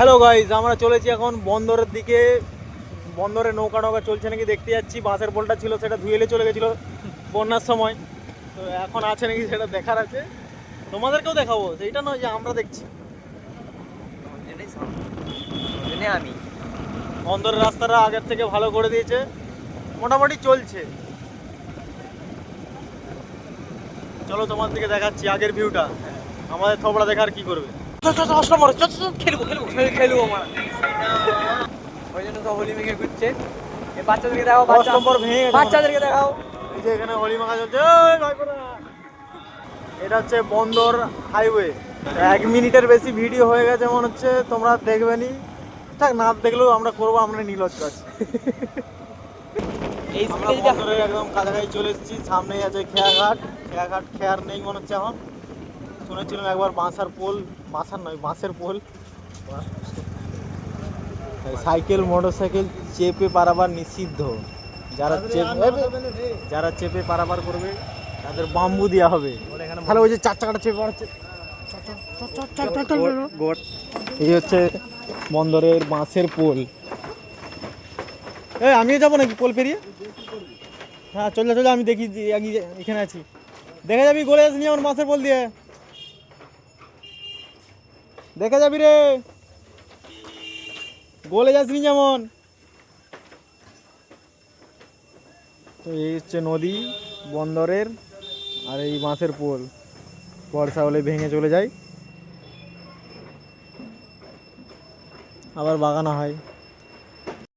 Hello guys, আমরা চলেছি এখন বন্দরের দিকে। বন্দরে নৌকা চলছে নাকি দেখতে যাচ্ছি। বাসের পোলটা ছিল সেটা ধুয়েলে চলে গেছিলো বন্যার সময়, তো এখন আছে নাকি সেটা দেখার আছে। তোমাদেরকেও দেখাবো, সেইটা নয় যে আমরা দেখছি। আমি বন্দরের রাস্তাটা আগের থেকে ভালো করে দিয়েছে, মোটামুটি চলছে। চলো তোমার দিকে দেখাচ্ছি আগের ভিউটা। আমাদের থবড়া দেখার কি করবে। খেলবো আমার ওই জন্য তো হোলি মেঘে ঘুরছে। এই বাচ্চাদেরকে দেখাও, নম্বর ভেঙে গেছে বাচ্চাদেরকে দেখাও। এই যে এখানে হোলি মাখা চলছে। এটা হচ্ছে বন্দর হাইওয়ে। 1 মিনিটের বেশি ভিডিও হয়ে গেছে মনে হচ্ছে, তোমরা দেখবে নি। থাক, না দেখলেও আমরা করবো, আমরা নির্লজ্জ আছি। এই আমরা বন্দরের একদম কাছাকাছি চলে এসেছি। সামনেই আছে খেয়াঘাট। খেয়াঘাট খেয়ার নেই মনে হচ্ছে এখন। শুনেছিলাম একবার বাঁশের পোল, বাঁশের নয় বাঁশের পোল। সাইকেল মোটরসাইকেল চেপে পারাবার নিষিদ্ধ। যারা চেপে পারাবার করবে তাদের বাম্বু দেওয়া হবে। তাহলে ওই যে 4 চাকাটা চেপে পারাচ্ছে। এই হচ্ছে বন্দরের বাঁশের পোল। আমিও যাবো নাকি পোল পেরিয়ে? হ্যাঁ চলে চলে, আমি দেখি এখানে আছি। দেখে যাবি, গলে আসনি আমার বাঁশের পোল দিয়ে। দেখে যাবি রে, গলে যাসনি যেমন। তো এই হচ্ছে নদী বন্দরের, আর এই বাঁশের পোল বর্ষা হলে ভেঙে চলে যায়, আবার বাগানো হয়।